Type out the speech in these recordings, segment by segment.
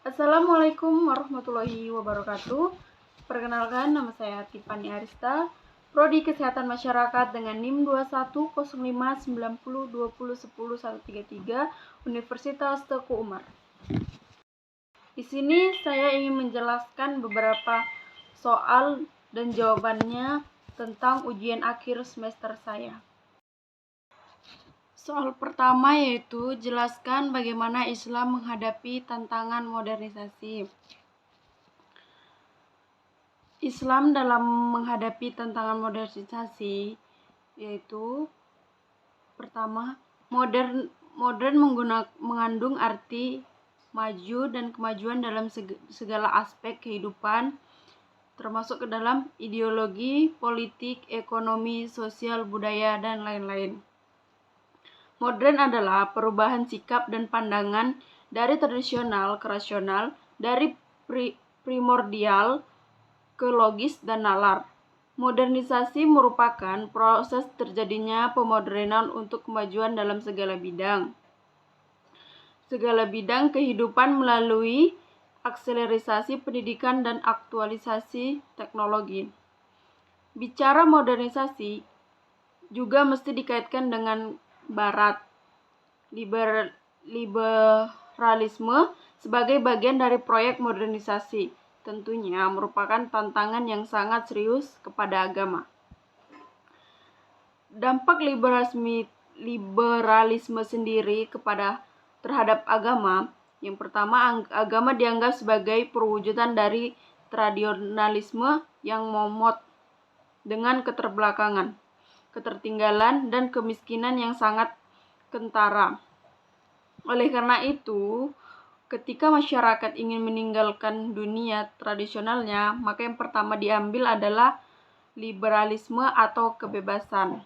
Assalamualaikum warahmatullahi wabarakatuh. Perkenalkan, nama saya Tiffany Arista, Prodi Kesehatan Masyarakat dengan NIM 210590201013 Universitas Teguh Umar. Di sini saya ingin menjelaskan beberapa soal dan jawabannya tentang ujian akhir semester saya. Soal pertama yaitu jelaskan bagaimana Islam menghadapi tantangan modernisasi. Islam dalam menghadapi tantangan modernisasi yaitu pertama, modern mengandung arti maju dan kemajuan dalam segala aspek kehidupan, termasuk ke dalam ideologi, politik, ekonomi, sosial, budaya, dan lain-lain. Modern adalah perubahan sikap dan pandangan dari tradisional ke rasional, dari primordial ke logis dan nalar. Modernisasi merupakan proses terjadinya pemodernan untuk kemajuan dalam segala bidang kehidupan melalui akselerasi pendidikan dan aktualisasi teknologi. Bicara modernisasi juga mesti dikaitkan dengan Barat. Liberalisme sebagai bagian dari proyek modernisasi tentunya merupakan tantangan yang sangat serius kepada agama. Dampak liberalisme sendiri terhadap agama, yang pertama, agama dianggap sebagai perwujudan dari tradisionalisme yang momot dengan keterbelakangan, ketertinggalan, dan kemiskinan yang sangat kentara. Oleh karena itu, ketika masyarakat ingin meninggalkan dunia tradisionalnya, maka yang pertama diambil adalah liberalisme atau kebebasan.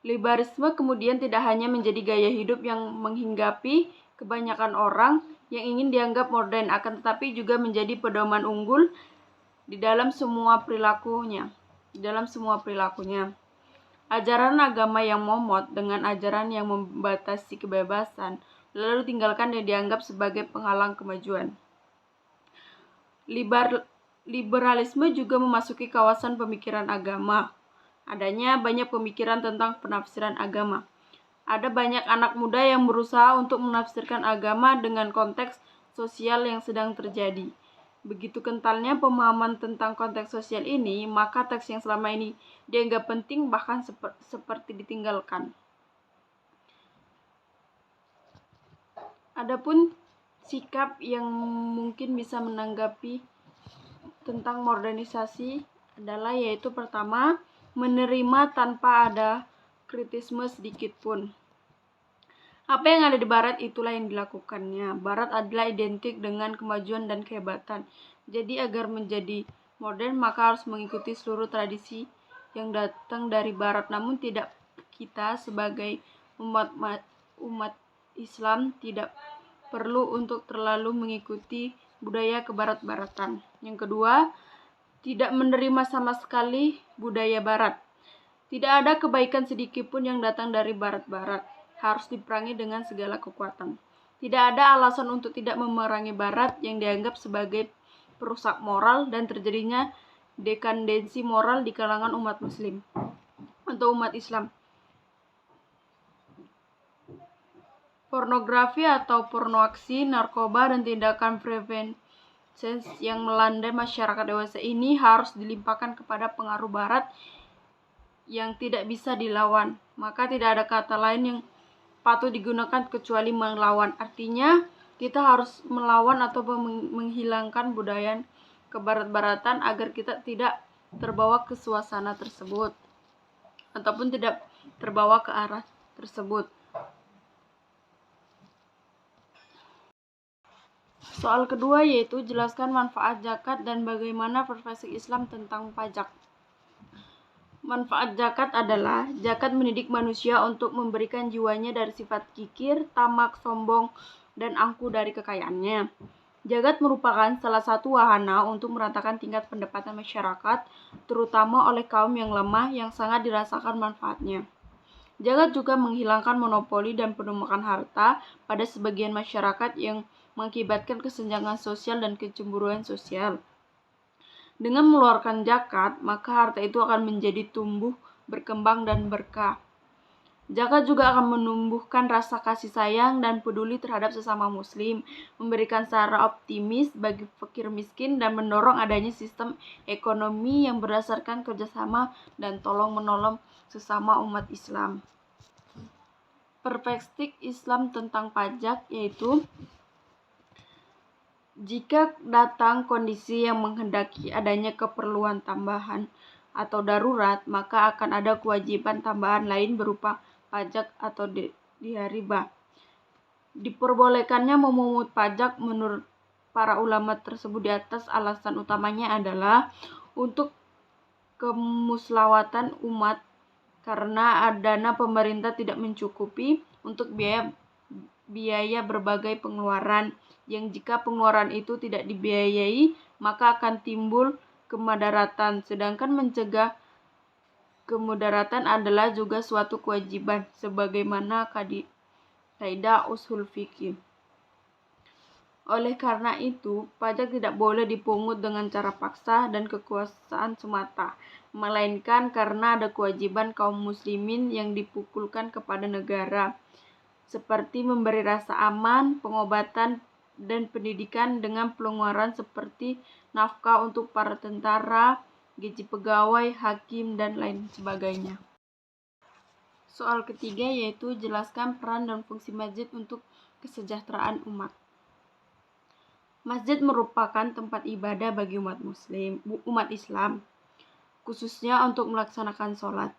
Liberalisme kemudian tidak hanya menjadi gaya hidup yang menghinggapi kebanyakan orang yang ingin dianggap modern, akan tetapi juga menjadi pedoman unggul di dalam semua perilakunya. Ajaran agama yang momot dengan ajaran yang membatasi kebebasan lalu tinggalkan dan dianggap sebagai penghalang kemajuan. Liberalisme juga memasuki kawasan pemikiran agama. Adanya banyak pemikiran tentang penafsiran agama. Ada banyak anak muda yang berusaha untuk menafsirkan agama dengan konteks sosial yang sedang terjadi. Begitu kentalnya pemahaman tentang konteks sosial ini, maka teks yang selama ini dianggap penting bahkan seperti ditinggalkan. Adapun sikap yang mungkin bisa menanggapi tentang modernisasi adalah yaitu pertama, menerima tanpa ada kritisme sedikit pun. Apa yang ada di Barat itulah yang dilakukannya. Barat adalah identik dengan kemajuan dan kehebatan. Jadi agar menjadi modern maka harus mengikuti seluruh tradisi yang datang dari Barat. Namun tidak, kita sebagai umat Islam tidak perlu untuk terlalu mengikuti budaya kebarat-baratan. Yang kedua, tidak menerima sama sekali budaya Barat. Tidak ada kebaikan sedikit pun yang datang dari Barat-Barat. Harus diperangi dengan segala kekuatan. Tidak ada alasan untuk tidak memerangi Barat yang dianggap sebagai perusak moral dan terjadinya dekandensi moral di kalangan umat Muslim atau umat Islam. Pornografi atau pornoaksi, narkoba, dan tindakan prevensi yang melanda masyarakat dewasa ini harus dilimpahkan kepada pengaruh Barat yang tidak bisa dilawan. Maka tidak ada kata lain yang patut digunakan kecuali melawan. Artinya, kita harus melawan atau menghilangkan budaya kebarat-baratan agar kita tidak terbawa ke suasana tersebut ataupun tidak terbawa ke arah tersebut. Soal kedua yaitu jelaskan manfaat zakat dan bagaimana perspektif Islam tentang pajak. Manfaat zakat adalah zakat mendidik manusia untuk memberikan jiwanya dari sifat kikir, tamak, sombong, dan angkuh dari kekayaannya. Zakat merupakan salah satu wahana untuk meratakan tingkat pendapatan masyarakat, terutama oleh kaum yang lemah yang sangat dirasakan manfaatnya. Jagat juga menghilangkan monopoli dan penumpukan harta pada sebagian masyarakat yang mengakibatkan kesenjangan sosial dan kecemburuan sosial. Dengan mengeluarkan zakat, maka harta itu akan menjadi tumbuh, berkembang, dan berkah. Zakat juga akan menumbuhkan rasa kasih sayang dan peduli terhadap sesama muslim, memberikan secara optimis bagi fakir miskin, dan mendorong adanya sistem ekonomi yang berdasarkan kerjasama dan tolong-menolong sesama umat Islam. Perspektif Islam tentang pajak yaitu, jika datang kondisi yang menghendaki adanya keperluan tambahan atau darurat, maka akan ada kewajiban tambahan lain berupa pajak atau riba. Diperbolehkannya memungut pajak menurut para ulama tersebut di atas alasan utamanya adalah untuk kemuslawatan umat, karena dana pemerintah tidak mencukupi untuk biaya berbagai pengeluaran, yang jika pengeluaran itu tidak dibiayai maka akan timbul kemudaratan, sedangkan mencegah kemudaratan adalah juga suatu kewajiban sebagaimana kaidah ushul fikih. Oleh karena itu, pajak tidak boleh dipungut dengan cara paksa dan kekuasaan semata, melainkan karena ada kewajiban kaum muslimin yang dipukulkan kepada negara, seperti memberi rasa aman, pengobatan, dan pendidikan dengan pengeluaran seperti nafkah untuk para tentara, gaji pegawai, hakim, dan lain sebagainya. Soal ketiga yaitu jelaskan peran dan fungsi masjid untuk kesejahteraan umat. Masjid merupakan tempat ibadah bagi umat Islam, khususnya untuk melaksanakan sholat.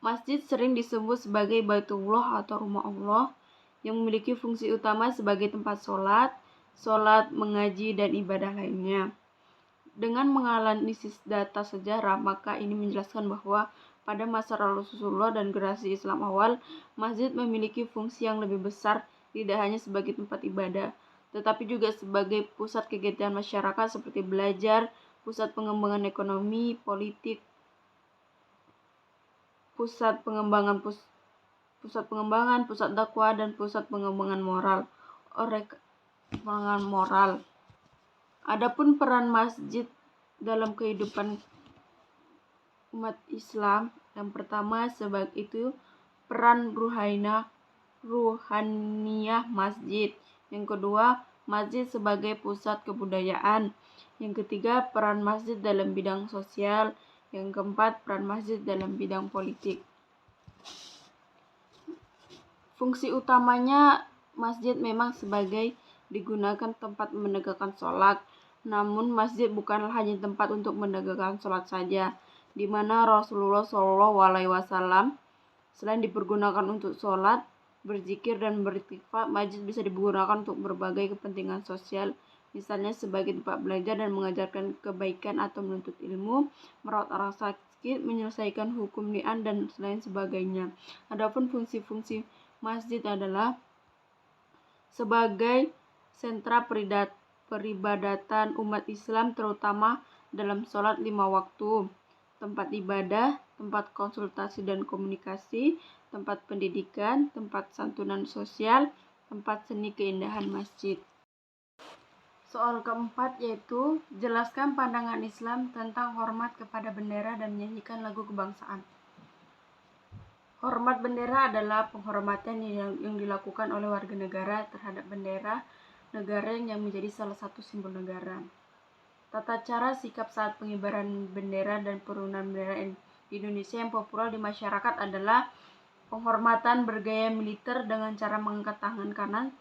Masjid sering disebut sebagai Baitullah atau rumah Allah, yang memiliki fungsi utama sebagai tempat sholat, mengaji, dan ibadah lainnya. Dengan menganalisis data sejarah, maka ini menjelaskan bahwa pada masa Rasulullah dan generasi Islam awal, masjid memiliki fungsi yang lebih besar, tidak hanya sebagai tempat ibadah, tetapi juga sebagai pusat kegiatan masyarakat seperti belajar, pusat pengembangan ekonomi, politik, pusat pengembangan, pusat dakwah, dan pusat pengembangan moral. Adapun peran masjid dalam kehidupan umat Islam, yang pertama sebagai itu peran ruhaniyah masjid. Yang kedua, masjid sebagai pusat kebudayaan. Yang ketiga, peran masjid dalam bidang sosial. Yang keempat, peran masjid dalam bidang politik. Fungsi utamanya masjid memang sebagai digunakan tempat menegakkan sholat, namun masjid bukanlah hanya tempat untuk menegakkan sholat saja, di mana Rasulullah SAW selain dipergunakan untuk sholat, berzikir, dan beristighfar, masjid bisa digunakan untuk berbagai kepentingan sosial, misalnya sebagai tempat belajar dan mengajarkan kebaikan atau menuntut ilmu, merawat orang sakit, menyelesaikan hukum li'an, dan lain sebagainya. Adapun fungsi-fungsi masjid adalah sebagai sentra peribadatan umat Islam, terutama dalam sholat 5 waktu, tempat ibadah, tempat konsultasi dan komunikasi, tempat pendidikan, tempat santunan sosial, tempat seni keindahan masjid. Soal keempat yaitu jelaskan pandangan Islam tentang hormat kepada bendera dan menyanyikan lagu kebangsaan. Hormat bendera adalah penghormatan yang dilakukan oleh warga negara terhadap bendera negara yang menjadi salah satu simbol negara. Tata cara sikap saat pengibaran bendera dan penurunan bendera di Indonesia yang populer di masyarakat adalah penghormatan bergaya militer dengan cara mengangkat tangan kanan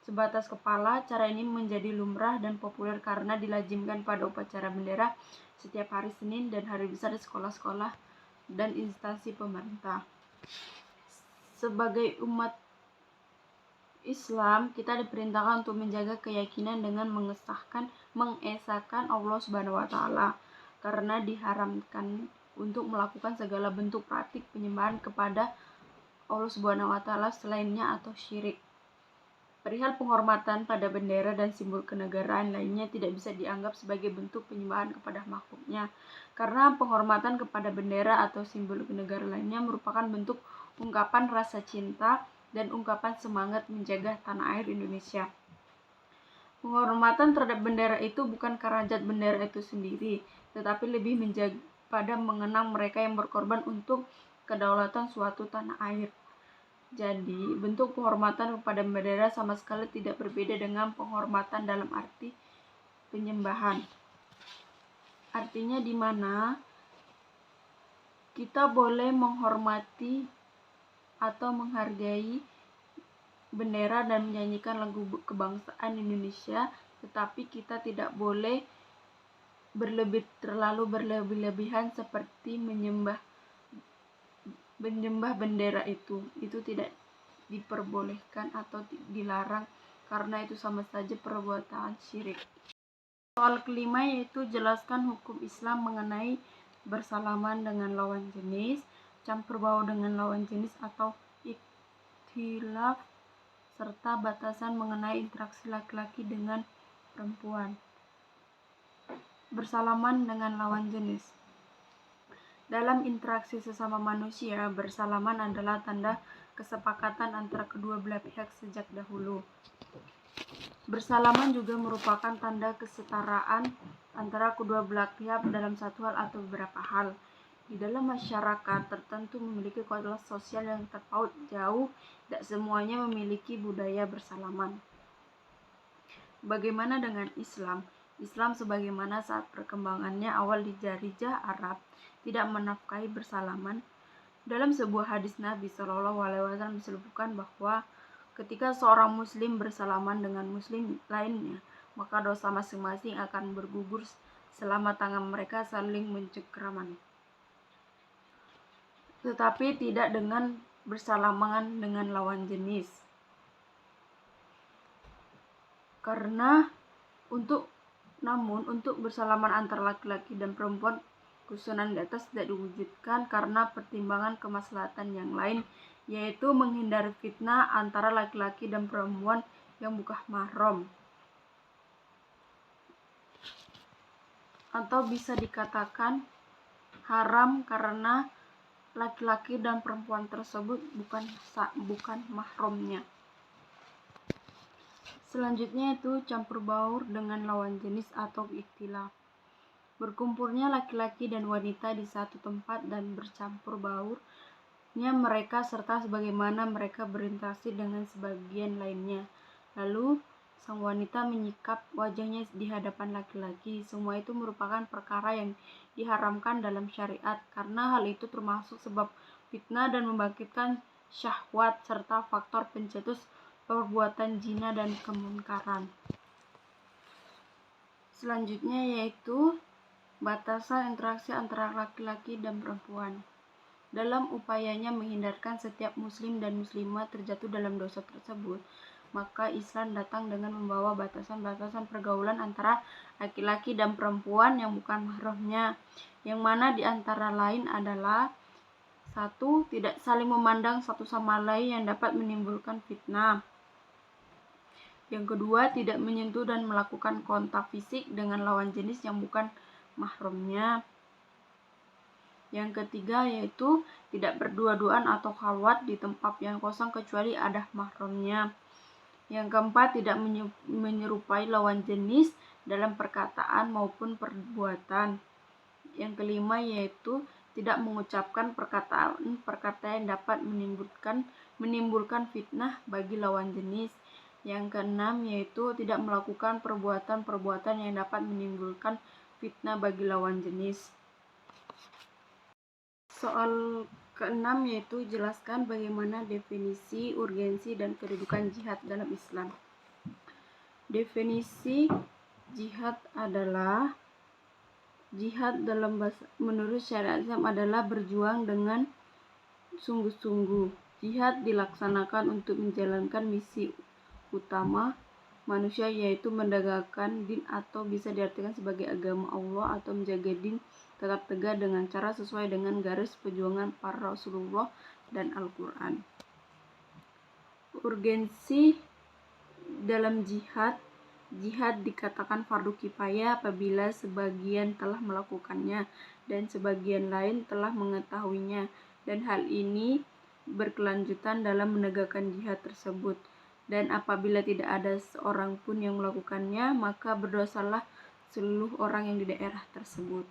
sebatas kepala. Cara ini menjadi lumrah dan populer karena dilazimkan pada upacara bendera setiap hari Senin dan hari besar di sekolah-sekolah dan instansi pemerintah. Sebagai umat Islam, kita diperintahkan untuk menjaga keyakinan dengan mengesahkan Allah Subhanahu wa Ta'ala, karena diharamkan untuk melakukan segala bentuk praktik penyembahan kepada Allah Subhanahu wa Ta'ala selainnya atau syirik. Perihal penghormatan pada bendera dan simbol kenegaraan lainnya tidak bisa dianggap sebagai bentuk penyembahan kepada makhluknya, karena penghormatan kepada bendera atau simbol kenegaraan lainnya merupakan bentuk ungkapan rasa cinta, dan ungkapan semangat menjaga tanah air Indonesia. Penghormatan terhadap bendera itu bukan karena zat bendera itu sendiri, tetapi lebih pada mengenang mereka yang berkorban untuk kedaulatan suatu tanah air. Jadi, bentuk penghormatan kepada bendera sama sekali tidak berbeda dengan penghormatan dalam arti penyembahan. Artinya di mana kita boleh menghormati atau menghargai bendera dan menyanyikan lagu kebangsaan Indonesia, tetapi kita tidak boleh terlalu berlebih-lebihan seperti menyembah bendera itu tidak diperbolehkan atau dilarang karena itu sama saja perbuatan syirik. Soal kelima yaitu jelaskan hukum Islam mengenai bersalaman dengan lawan jenis, campur baur dengan lawan jenis atau ikhtilaf, serta batasan mengenai interaksi laki-laki dengan perempuan. Bersalaman dengan lawan jenis. Dalam interaksi sesama manusia, bersalaman adalah tanda kesepakatan antara kedua belah pihak sejak dahulu. Bersalaman juga merupakan tanda kesetaraan antara kedua belah pihak dalam satu hal atau beberapa hal. Di dalam masyarakat tertentu memiliki kualitas sosial yang terpaut jauh, tidak semuanya memiliki budaya bersalaman. Bagaimana dengan Islam? Islam sebagaimana saat perkembangannya awal di Jazirah Arab tidak menafkahi bersalaman. Dalam sebuah hadis Nabi SAW disebutkan bahwa ketika seorang muslim bersalaman dengan muslim lainnya, maka dosa masing-masing akan bergugur selama tangan mereka saling mencengkraman. Tetapi tidak dengan bersalaman dengan lawan jenis. Namun untuk bersalaman antara laki-laki dan perempuan, kesunahan di atas tidak diwujudkan karena pertimbangan kemaslahatan yang lain, yaitu menghindari fitnah antara laki-laki dan perempuan yang bukan mahram, atau bisa dikatakan haram karena laki-laki dan perempuan tersebut bukan mahramnya. Selanjutnya itu campur baur dengan lawan jenis atau ikhtilaf. Berkumpulnya laki-laki dan wanita di satu tempat dan bercampur baurnya mereka serta sebagaimana mereka berinteraksi dengan sebagian lainnya. Lalu sang wanita menyikap wajahnya di hadapan laki-laki. Semua itu merupakan perkara yang diharamkan dalam syariat karena hal itu termasuk sebab fitnah dan membangkitkan syahwat serta faktor pencetus perbuatan zina dan kemunkaran. Selanjutnya yaitu batasan interaksi antara laki-laki dan perempuan. Dalam upayanya menghindarkan setiap muslim dan muslimah terjatuh dalam dosa tersebut, maka Islam datang dengan membawa batasan-batasan pergaulan antara laki-laki dan perempuan yang bukan mahramnya, yang mana di antara lain adalah 1. Tidak saling memandang satu sama lain yang dapat menimbulkan fitnah. Yang kedua, tidak menyentuh dan melakukan kontak fisik dengan lawan jenis yang bukan mahramnya. Yang ketiga yaitu tidak berdua-duaan atau khalwat di tempat yang kosong kecuali ada mahramnya. Yang keempat, tidak menyerupai lawan jenis dalam perkataan maupun perbuatan. Yang kelima yaitu tidak mengucapkan perkataan yang dapat menimbulkan fitnah bagi lawan jenis. Yang keenam yaitu tidak melakukan perbuatan-perbuatan yang dapat menimbulkan fitnah bagi lawan jenis. Soal keenam yaitu jelaskan bagaimana definisi, urgensi, dan kedudukan jihad dalam Islam. Definisi jihad adalah menurut syariat Islam adalah berjuang dengan sungguh-sungguh. Jihad dilaksanakan untuk menjalankan misi utama manusia, yaitu mendegakkan din atau bisa diartikan sebagai agama Allah atau menjaga din tetap tegak dengan cara sesuai dengan garis perjuangan para Rasulullah dan Al-Quran. Urgensi dalam jihad dikatakan fardu kifayah apabila sebagian telah melakukannya dan sebagian lain telah mengetahuinya, dan hal ini berkelanjutan dalam menegakkan jihad tersebut. Dan apabila tidak ada seorang pun yang melakukannya, maka berdosalah seluruh orang yang di daerah tersebut.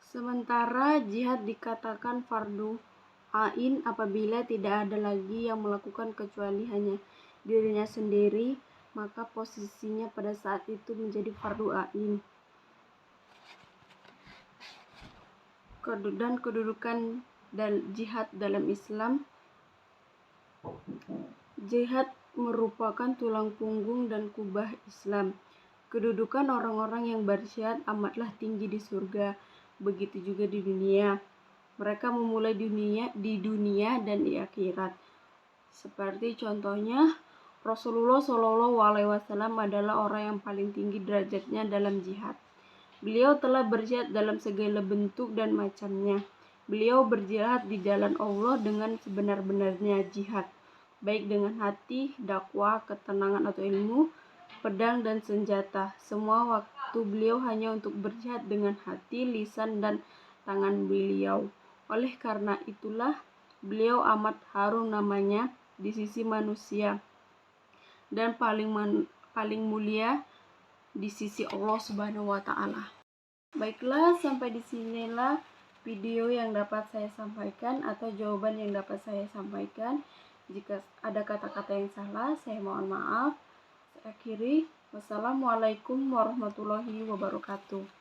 Sementara jihad dikatakan fardu ain apabila tidak ada lagi yang melakukan kecuali hanya dirinya sendiri, maka posisinya pada saat itu menjadi fardu ain. Dan kedudukan jihad dalam Islam. Jihad merupakan tulang punggung dan kubah Islam. Kedudukan orang-orang yang berjihad amatlah tinggi di surga, begitu juga di dunia. Mereka memulai di dunia dan di akhirat. Seperti contohnya, Rasulullah SAW adalah orang yang paling tinggi derajatnya dalam jihad. Beliau telah berjihad dalam segala bentuk dan macamnya. Beliau berjihad di jalan Allah dengan sebenar-benarnya jihad, baik dengan hati, dakwah, ketenangan atau ilmu, pedang dan senjata. Semua waktu beliau hanya untuk berjihad dengan hati, lisan, dan tangan beliau. Oleh karena itulah beliau amat harum namanya di sisi manusia dan paling mulia di sisi Allah Subhanahu wa Ta'ala. Baiklah, sampai di sinilah video yang dapat saya sampaikan atau jawaban yang dapat saya sampaikan. Jika ada kata-kata yang salah, saya mohon maaf. Saya akhiri. Wassalamualaikum warahmatullahi wabarakatuh.